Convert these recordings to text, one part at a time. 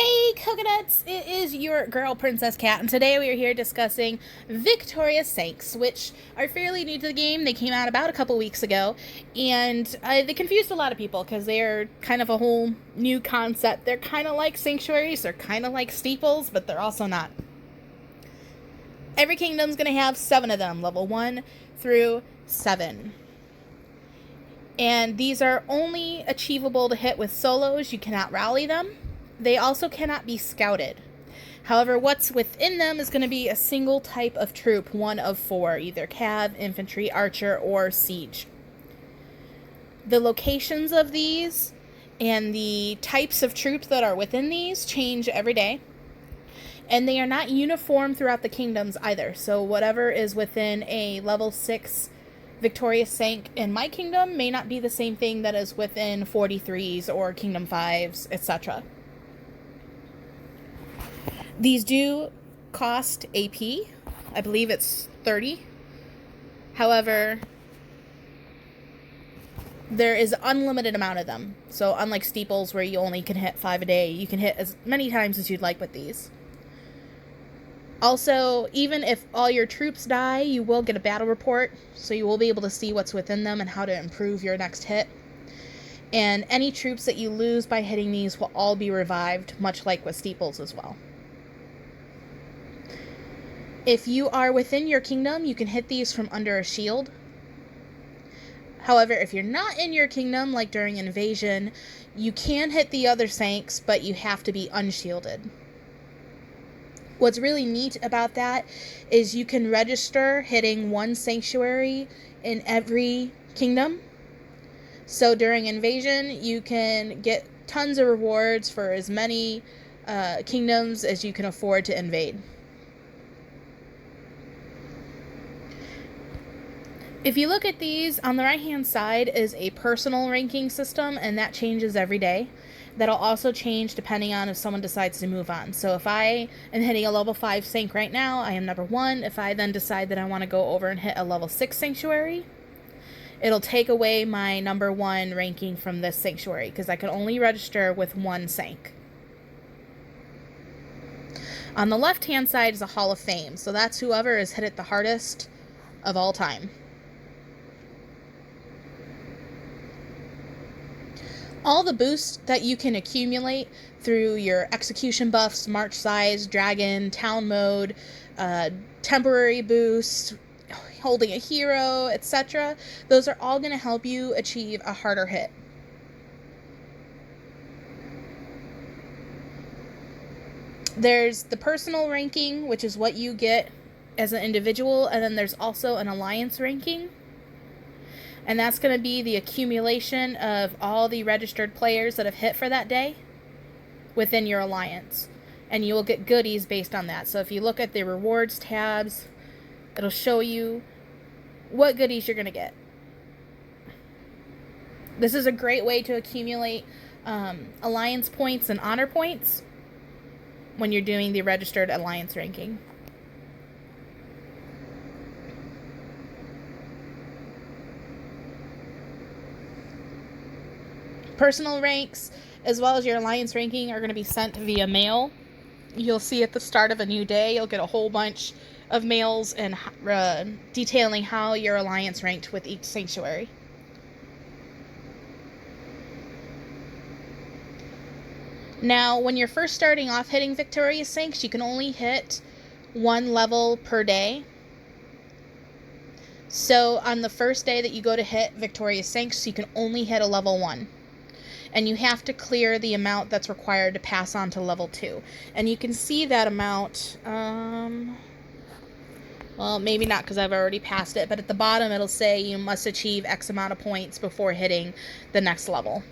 Hey coconuts, it is your girl Princess Cat, and today we are here discussing Victorious Saints, which are fairly new to the game. They came out about a couple weeks ago, and they confused a lot of people because they are kind of a whole new concept. They're kind of like sanctuaries, they're kind of like steeples, but they're also not. Every kingdom's going to have 7 of them, level 1 through 7. And these are only achievable to hit with solos. You cannot rally them. They also cannot be scouted. However, what's within them is going to be a single type of troop, one of 4, either cav, infantry, archer, or siege. The locations of these and the types of troops that are within these change every day. And they are not uniform throughout the kingdoms either. So whatever is within a level 6 Victorious Saint in my kingdom may not be the same thing that is within 43s or Kingdom 5s, etc. These do cost AP. I believe it's 30. However, there is an unlimited amount of them. So unlike steeples where you only can hit 5 a day, you can hit as many times as you'd like with these. Also, even if all your troops die, you will get a battle report, so you will be able to see what's within them and how to improve your next hit. And any troops that you lose by hitting these will all be revived, much like with steeples as well. If you are within your kingdom, you can hit these from under a shield. However, if you're not in your kingdom, like during invasion, you can hit the other Saints, but you have to be unshielded. What's really neat about that is you can register hitting 1 sanctuary in every kingdom. So during invasion, you can get tons of rewards for as many kingdoms as you can afford to invade. If you look at these, on the right hand side is a personal ranking system, and that changes every day. That'll also change depending on if someone decides to move on. So if I am hitting a level 5 Sanct right now, I am number 1. If I then decide that I want to go over and hit a level 6 Sanctuary, it'll take away my number 1 ranking from this Sanctuary, because I can only register with 1 Sanct. On the left hand side is a Hall of Fame, so that's whoever has hit it the hardest of all time. All the boosts that you can accumulate through your execution buffs, march size, dragon, town mode, temporary boosts, holding a hero, etc., those are all going to help you achieve a harder hit. There's the personal ranking, which is what you get as an individual, and then there's also an alliance ranking. And that's going to be the accumulation of all the registered players that have hit for that day within your alliance. And you will get goodies based on that. So if you look at the rewards tabs, it'll show you what goodies you're going to get. This is a great way to accumulate alliance points and honor points when you're doing the registered alliance ranking. Personal ranks, as well as your alliance ranking, are going to be sent via mail. You'll see at the start of a new day, you'll get a whole bunch of mails and detailing how your alliance ranked with each sanctuary. Now, when you're first starting off hitting Victorious Saints, you can only hit 1 level per day. So on the first day that you go to hit Victorious Saints, you can only hit a level 1. And you have to clear the amount that's required to pass on to level 2. And you can see that amount, well, maybe not because I've already passed it, but at the bottom it'll say you must achieve X amount of points before hitting the next level.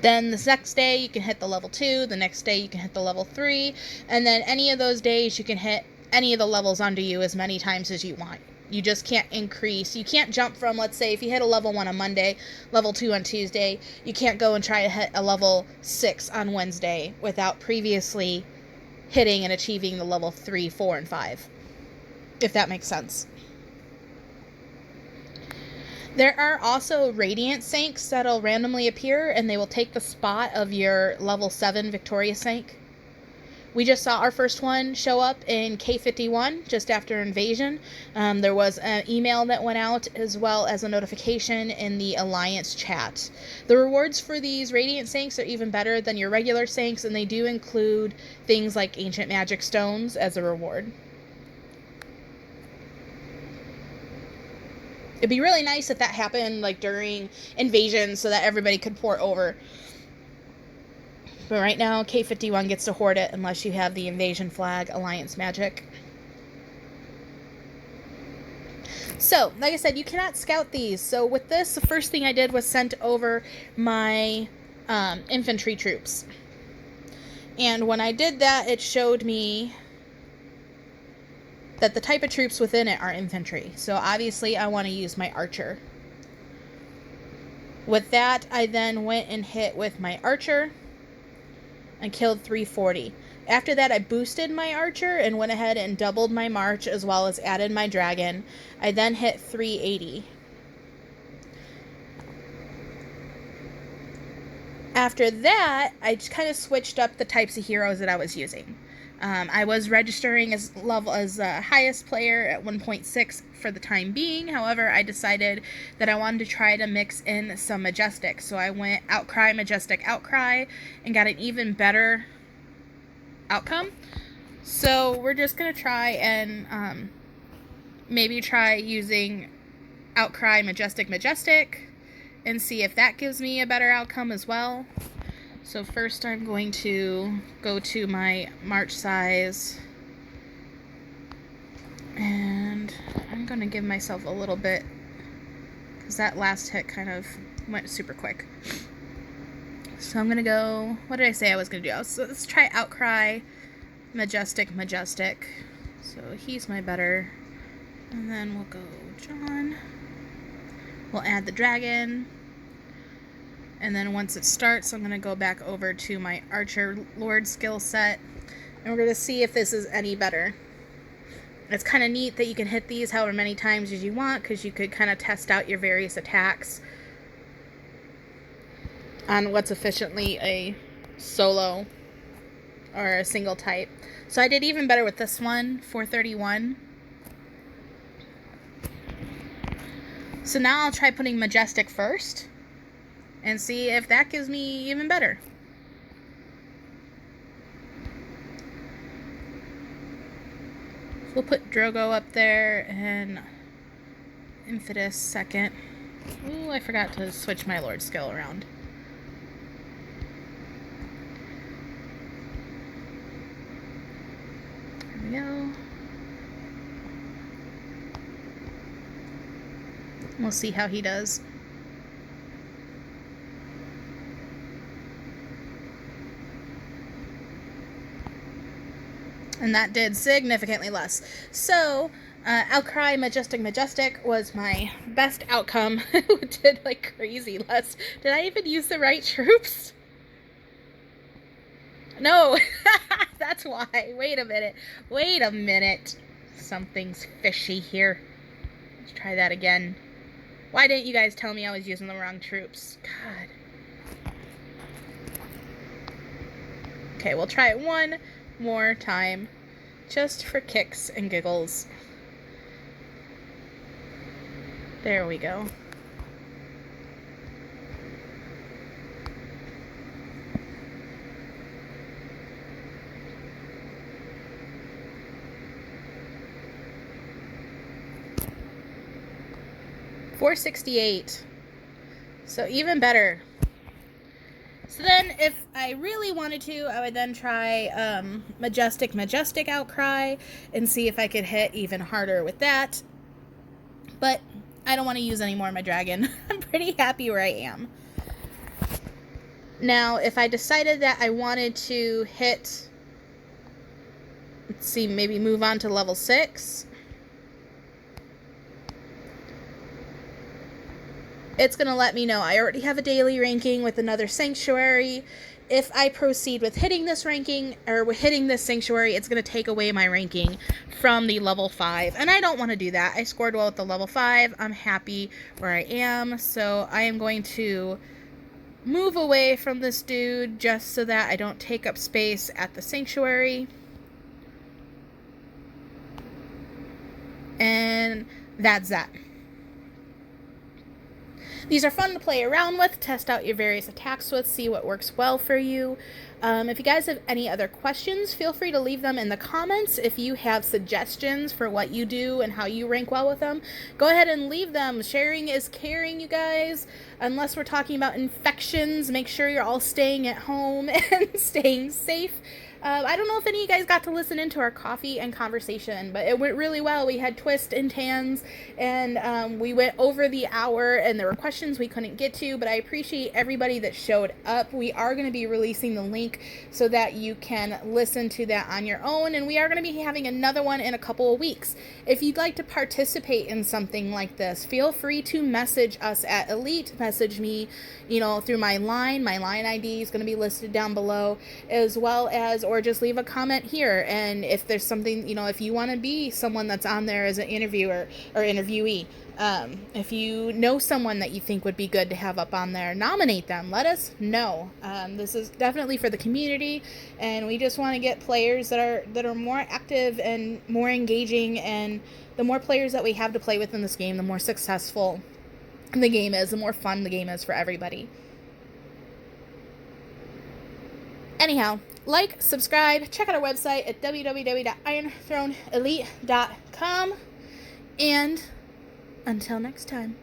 Then the next day you can hit the level 2, the next day you can hit the level 3, and then any of those days you can hit any of the levels under you as many times as you want. You just can't increase. You can't jump from, let's say, if you hit a level 1 on Monday, level 2 on Tuesday, you can't go and try to hit a level 6 on Wednesday without previously hitting and achieving the level 3, 4, and 5, if that makes sense. There are also Radiant Sanks that'll randomly appear, and they will take the spot of your level 7 Victorious Sank. We just saw our first one show up in K51 just after Invasion. There was an email that went out as well as a notification in the Alliance chat. The rewards for these Radiant Sanks are even better than your regular Sanks, and they do include things like Ancient Magic Stones as a reward. It'd be really nice if that happened like during Invasion so that everybody could port over. But right now, K51 gets to hoard it unless you have the Invasion flag Alliance magic. So, like I said, you cannot scout these. So with this, the first thing I did was sent over my infantry troops. And when I did that, it showed me that the type of troops within it are infantry. So obviously I want to use my archer. With that, I then went and hit with my archer and killed 340. After that, I boosted my archer and went ahead and doubled my march as well as added my dragon. I then hit 380. After that, I just kind of switched up the types of heroes that I was using. I was registering as highest player at 1.6 for the time being. However, I decided that I wanted to try to mix in some Majestic. So I went Outcry, Majestic, Outcry, and got an even better outcome. So we're just going to try and maybe try using Outcry, Majestic, Majestic, and see if that gives me a better outcome as well. So first I'm going to go to my march size, and I'm going to give myself a little bit, because that last hit kind of went super quick. So I'm going to go, what did I say I was going to do? So let's try Outcry, Majestic, Majestic. So he's my better. And then we'll go John. We'll add the dragon. And then once it starts, I'm going to go back over to my Archer Lord skill set. And we're going to see if this is any better. It's kind of neat that you can hit these however many times as you want, because you could kind of test out your various attacks on what's efficiently a solo or a single type. So I did even better with this one, 431. So now I'll try putting Majestic first and see if that gives me even better. So we'll put Drogo up there and Infidus second. Ooh, I forgot to switch my Lord skill around. There we go. We'll see how he does. And that did significantly less. So, Outcry, Majestic, Majestic was my best outcome. It did like crazy less. Did I even use the right troops? No, that's why. Wait a minute. Wait a minute. Something's fishy here. Let's try that again. Why didn't you guys tell me I was using the wrong troops? God. Okay, we'll try it one more time, just for kicks and giggles. There we go. $468. So even better. So then, if I really wanted to, I would then try Majestic, Majestic Outcry and see if I could hit even harder with that. But I don't want to use any more of my dragon. I'm pretty happy where I am. Now, if I decided that I wanted to hit, let's see, maybe move on to level 6. It's going to let me know I already have a daily ranking with another sanctuary. if I proceed with hitting this ranking or with hitting this sanctuary, it's going to take away my ranking from the level 5. And I don't want to do that. I scored well at the level 5. I'm happy where I am. So I am going to move away from this dude just so that I don't take up space at the sanctuary. And that's that. These are fun to play around with, test out your various attacks with, see what works well for you. If you guys have any other questions, feel free to leave them in the comments. If you have suggestions for what you do and how you rank well with them, go ahead and leave them. Sharing is caring, you guys. Unless we're talking about infections, make sure you're all staying at home and staying safe. I don't know if any of you guys got to listen into our coffee and conversation, but it went really well. We had twists and tans, and we went over the hour, and there were questions we couldn't get to, but I appreciate everybody that showed up. We are going to be releasing the link so that you can listen to that on your own, and we are going to be having another one in a couple of weeks. If you'd like to participate in something like this, feel free to message us at Elite. Message me, through my line. My line ID is going to be listed down below, as well as, or just leave a comment here. And if there's something, if you want to be someone that's on there as an interviewer or interviewee, if you know someone that you think would be good to have up on there, nominate them. Let us know. This is definitely for the community, and we just want to get players that are more active and more engaging. And the more players that we have to play with in this game, the more successful the game is, the more fun the game is for everybody. Anyhow, like, subscribe, check out our website at www.ironthroneelite.com, and until next time.